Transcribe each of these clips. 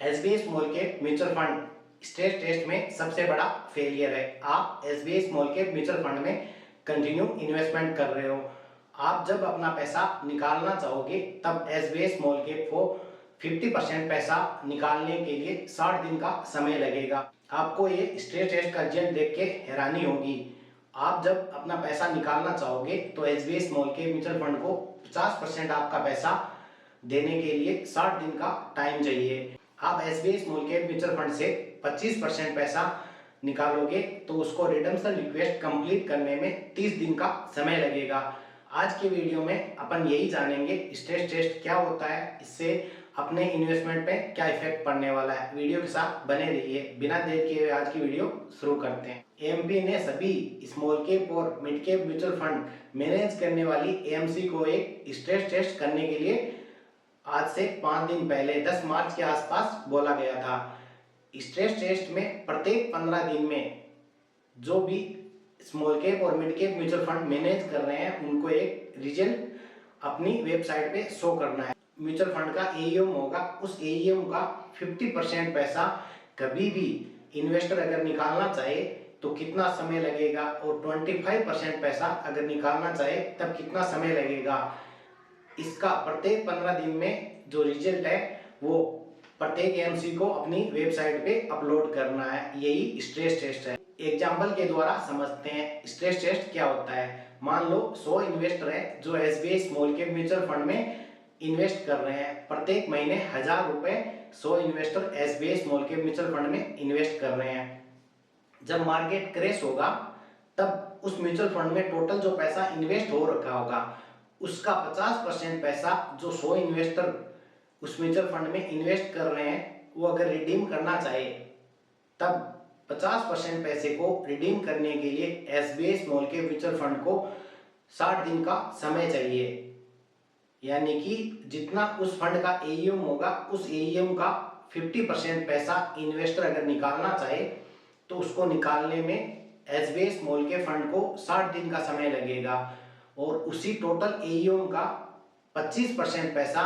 SBI small cap mutual fund stress test में सबसे बड़ा फेलियर है। आप SBI small cap mutual fund में कंटिन्यू इन्वेस्टमेंट कर रहे हो। आप जब अपना पैसा निकालना चाहोगे तब एसबीआई स्मॉल कैप को 50% पैसा निकालने के लिए 60 दिन का समय लगेगा। आपको ये स्ट्रेस टेस्ट का रिजल्ट देख के हैरानी होगी। आप जब अपना पैसा निकालना चाहोगे तो SBI small cap mutual fund को 50% आपका पैसा देने के लिए 60 दिन का टाइम चाहिए। आप SBI small cap mutual fund से 25% पैसा निकालोगे तो उसको रिडम्पशन रिक्वेस्ट कंप्लीट करने में 30 दिन का समय लगेगा। आज के वीडियो में अपन यही जानेंगे स्ट्रेस टेस्ट क्या होता है, इससे अपने इन्वेस्टमेंट पे क्या इफेक्ट पड़ने वाला है। वीडियो के साथ बने रहिए। बिना देर किए आज की वीडियो शुरू करते हैं। एएमपी ने सभी स्मॉल कैप और mid cap mutual fund manage करने वाली एएमसी को एक स्ट्रेस टेस्ट करने के लिए आज से 5 दिन पहले 10 मार्च के आसपास बोला गया था। स्ट्रेस टेस्ट में प्रत्येक 15 दिन में जो भी स्मॉल कैप और mid cap mutual fund manage कर रहे हैं उनको एक रिजल्ट अपनी वेबसाइट पे शो करना है। म्यूचुअल फंड का एईएम होगा, उस एईएम का 50% पैसा कभी भी इन्वेस्टर अगर निकालना चाहे तो कितना समय लगेगा और 25% पैसा अगर निकालना चाहे तब कितना समय लगेगा, इसका प्रत्येक 15 दिन में जो रिजल्ट है वो प्रत्येक एएमसी को अपनी वेबसाइट पे अपलोड करना है। यही स्ट्रेस टेस्ट है। एग्जाम्पल के द्वारा समझते हैं स्ट्रेस टेस्ट क्या होता है। मान लो 100 इन्वेस्टर है जो SBI small cap mutual fund में इन्वेस्ट कर रहे हैं। प्रत्येक महीने 1000 रुपए 100 investor SBI small cap mutual fund में इन्वेस्ट कर रहे हैं। जब मार्केट क्रैश होगा तब उस म्यूचुअल फंड में टोटल जो पैसा इन्वेस्ट हो रखा होगा उसका 50% पैसा जो 100 इन्वेस्टर उस म्यूचुअल फंड में इन्वेस्ट कर रहे हैं वो अगर रिडीम करना चाहे तब 50% पैसे को रिडीम करने के लिए SBI small cap mutual fund को 60 दिन का समय चाहिए। यानी कि जितना उस फंड का एईएम होगा उस एईएम का 50% पैसा इन्वेस्टर अगर निकालना चाहे तो उसको निकालने में एसबीआई स्मॉल कैप फंड को 60 दिन का समय लगेगा और उसी टोटल एईएम का 25% पैसा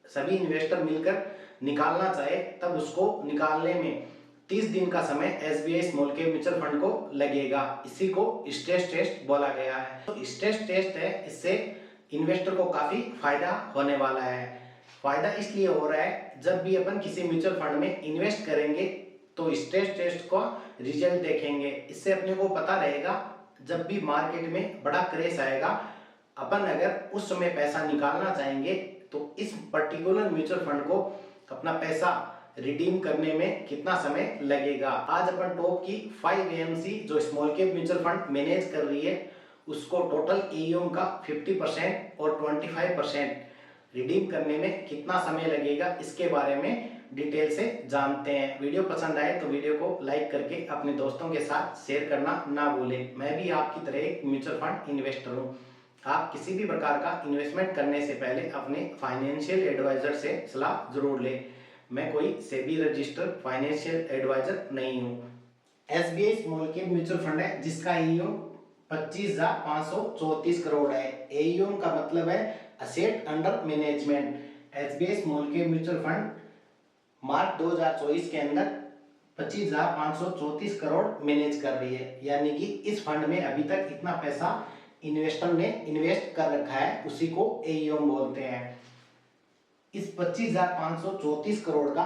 सभी इन्वेस्टर मिलकर निकालना चाहे तब उसको निकालने में 30 दिन का समय SBI small cap mutual fund को लगेगा। इसी को स्ट्रेस टेस्ट बोला गया है। तो स्ट्रेस टेस्ट है, इससे इन्वेस्टर को काफी फायदा होने वाला है। फायदा इसलिए हो रहा है जब भी अपन किसी म्यूचुअल फंड में इन्वेस्ट करेंगे तो स्ट्रेस टेस्ट का रिजल्ट देखेंगे। इससे अपने को पता रहेगा जब भी मार्केट में बड़ा क्रैश आएगा अपन अगर उस समय पैसा निकालना चाहेंगे तो इस पर्टिकुलर म्यूचुअल फंड को अपना पैसा रिडीम करने में कितना समय लगेगा। आज अपन टॉप की 5 एएमसी जो small cap mutual fund manage कर रही है उसको टोटल एईएम का 50% और 25% रिडीम करने में कितना समय लगेगा इसके बारे में डिटेल से जानते हैं। वीडियो पसंद आए तो वीडियो को लाइक करके अपने दोस्तों के साथ शेयर करना ना भूलें। मैं भी आपकी तरह एक म्यूचुअल फंड इन्वेस्टर हूँ। आप किसी भी प्रकार का इन्वेस्टमेंट करने से पहले अपने फाइनेंशियल एडवाइजर से सलाह जरूर लें। मैं कोई सेबी रजिस्टर्ड फाइनेंशियल एडवाइजर नहीं हूँ। SBI small cap mutual fund है जिसका एईएम 25,534 करोड़ है। एईएम का मतलब है asset under management. SBI small cap mutual fund मार्च 2024 के अंदर 25,534 करोड़ मैनेज कर रही है। यानी कि इस फंड में अभी तक इतना पैसा इन्वेस्टर ने इन्वेस्ट कर रखा है, उसी को एईएम बोलते हैं। इस 25,534 करोड़ का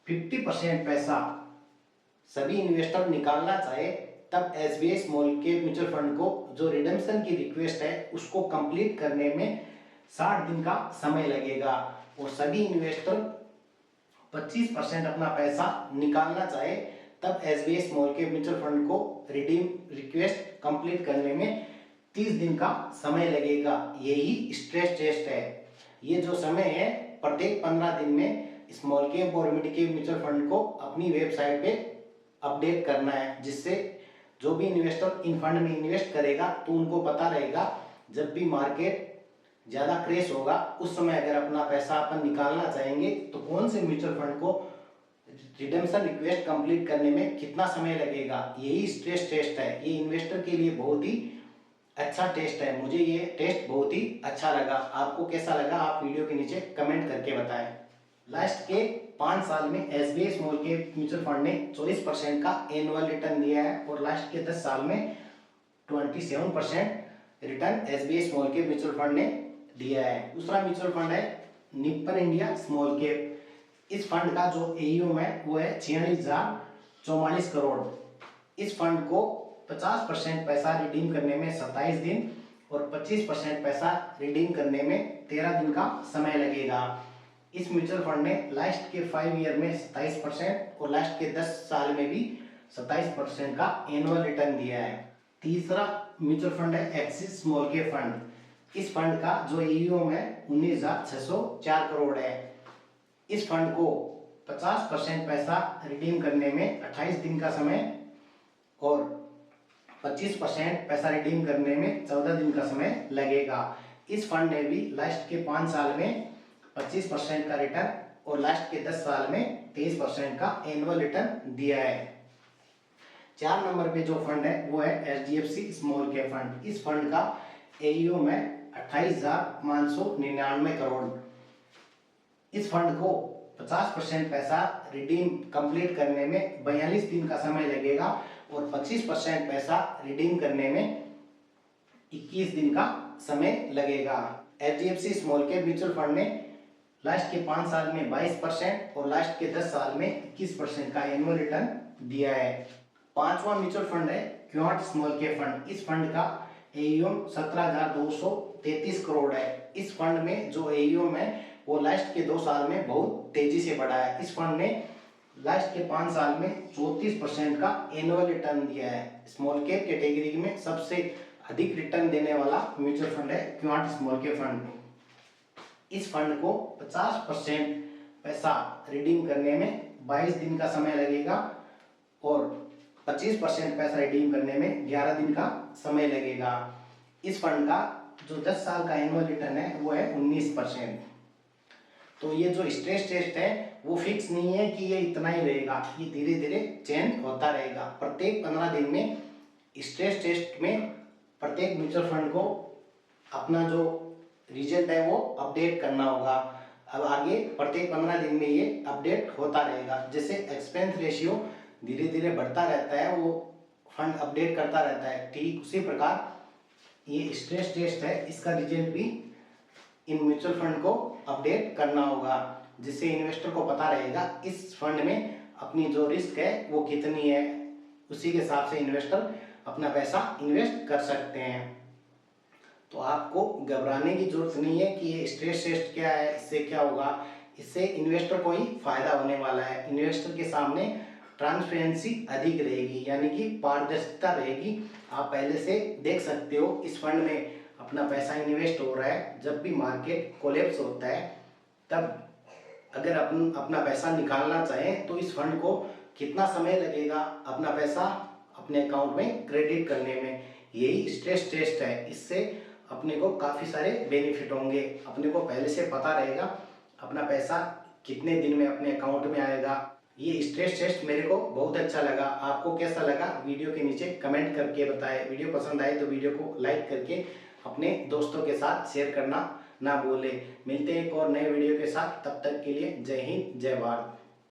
50% पैसा सभी इन्वेस्टर निकालना चाहे तब SBI small cap mutual fund को जो रिडेम्पशन की रिक्वेस्ट है उसको कंप्लीट करने में 60 दिन का समय लगेगा और सभी इन्वेस्टर 25% अपना पैसा निकालना चाहे तब SBI small cap mutual fund को रिडीम रिक्वेस्ट कंप्लीट करने में 30 दिन का समय लगेगा। यही स्ट्रेस टेस्ट है। ये जो समय है प्रत्येक 15 दिन में स्मॉल कैप और मिड कैप म्यूचुअल फंड को अपनी वेबसाइट पे अपडेट करना है, जिससे जो भी इन्वेस्टर इन फंड में इन्वेस्ट करेगा तो उनको पता रहेगा जब भी मार्केट ज्यादा क्रैश होगा उस समय अगर अपना पैसा अपन निकालना चाहेंगे तो कौन से म्यूचुअल फंड को रिडेम्पशन रिक्वेस्ट कंप्लीट करने में कितना समय लगेगा। यही स्ट्रेस टेस्ट है। ये इन्वेस्टर के लिए बहुत ही अच्छा टेस्ट है। मुझे ये टेस्ट बहुत ही अच्छा लगा। आपको कैसा लगा आप वीडियो के नीचे कमेंट करके बताएं। लास्ट के 5 साल में SBI small cap mutual fund ने 24% का एनुअल रिटर्न दिया है और लास्ट के 10 साल में 27% return SBI small cap mutual fund ने दिया है। दूसरा म्यूचुअल फंड है निप्पन इंडिया स्मॉल कैप। इस फंड का जो एयूएम है वो है 46,044 करोड़। इस फंड को 50% पैसा रिडीम करने में 27 दिन और 25% पैसा रिडीम करने में 13 दिन का समय लगेगा। इस म्यूचुअल फंड ने लास्ट के 5 ईयर में 27% और लास्ट के 10 साल में भी 27% का एनुअल रिटर्न दिया है। तीसरा म्यूचुअल फंड है एक्सिस स्मॉल कैप फंड। इस फंड का जो एयूएम है 19,604 करोड़ है। इस फंड को 50% पैसा रिडीम करने में 28 दिन का समय और 25% पैसा रिडीम करने में 14 दिन का समय लगेगा। इस फंड ने भी लास्ट के 5 साल में 25% का रिटर्न और लास्ट के 10 साल में 23% का एनुअल रिटर्न दिया है। 4 नंबर पे जो फंड है वो है एचडीएफसी स्मॉल कैप फंड। इस फंड का एयूएम है 28,599 करोड़। इस फंड को 50% पैसा रिडीम कंप्लीट करने में 42 दिन का समय लगेगा और 25% पैसा रिडीम करने में 21 दिन का समय लगेगा। HDFC small cap mutual fund ने लास्ट के 5 साल में 22% और लास्ट के 10 साल में 21% का एनुअल रिटर्न दिया है। 5वां म्यूचुअल फंड है क्वांट स्मॉल कैप फंड। इस फंड का एयूएम 17,233 करोड़ है। इस फंड में जो एयूएम है वो लास्ट के 2 साल में बहुत तेजी से बढ़ा है। इस फंड ने लास्ट के 5 साल में 34% का एनुअल रिटर्न दिया है। स्मॉल कैप कैटेगरी में सबसे अधिक रिटर्न देने वाला म्यूचुअल फंड है क्वांट स्मॉल कैप फंड। इस फंड को 50% पैसा रिडीम करने में 22 दिन का समय लगेगा और 25% पैसा रिडीम करने में 11 दिन का समय लगेगा। इस फंड का जो 10 साल का एनुअल रिटर्न है वो है 19%। तो ये जो स्ट्रेस टेस्ट है वो फिक्स नहीं है कि ये इतना ही रहेगा, ये धीरे धीरे चेंज होता रहेगा। प्रत्येक 15 दिन में स्ट्रेस टेस्ट में प्रत्येक म्यूचुअल फंड को अपना जो रिजल्ट है वो अपडेट करना होगा। अब आगे प्रत्येक 15 दिन में ये अपडेट होता रहेगा। जैसे एक्सपेंस रेशियो धीरे धीरे बढ़ता रहता है वो फंड अपडेट करता रहता है, ठीक उसी प्रकार ये स्ट्रेस टेस्ट है, इसका रिजल्ट भी इन म्यूचुअल फंड को अपडेट करना होगा, जिससे इन्वेस्टर को पता रहेगा इस फंड में अपनी जो रिस्क है वो कितनी है। उसी के हिसाब से इन्वेस्टर अपना पैसा इन्वेस्ट कर सकते हैं। तो आपको घबराने की जरूरत नहीं है कि ये स्ट्रेस टेस्ट क्या है, इससे क्या होगा। इससे इन्वेस्टर को ही फायदा होने वाला है। इन्वेस्टर के सामने ट्रांसपेरेंसी अधिक रहेगी, यानी कि पारदर्शिता रहेगी। आप पहले से देख सकते हो इस फंड में अपना पैसा इन्वेस्ट हो रहा है। जब भी मार्केट कोलैप्स होता है तब अगर अपना पैसा निकालना चाहें तो इस फंड को कितना समय लगेगा अपना पैसा अपने अकाउंट में क्रेडिट करने में। यही स्ट्रेस टेस्ट है। इससे अपने को काफ़ी सारे बेनिफिट होंगे। अपने को पहले से पता रहेगा अपना पैसा कितने दिन में अपने अकाउंट में आएगा। ये स्ट्रेस टेस्ट मेरे को बहुत अच्छा लगा। आपको कैसा लगा वीडियो के नीचे कमेंट करके बताएं। वीडियो पसंद आए तो वीडियो को लाइक करके अपने दोस्तों के साथ शेयर करना ना भूलें। मिलते हैं एक और नए वीडियो के साथ, तब तक के लिए जय हिंद जय भारत।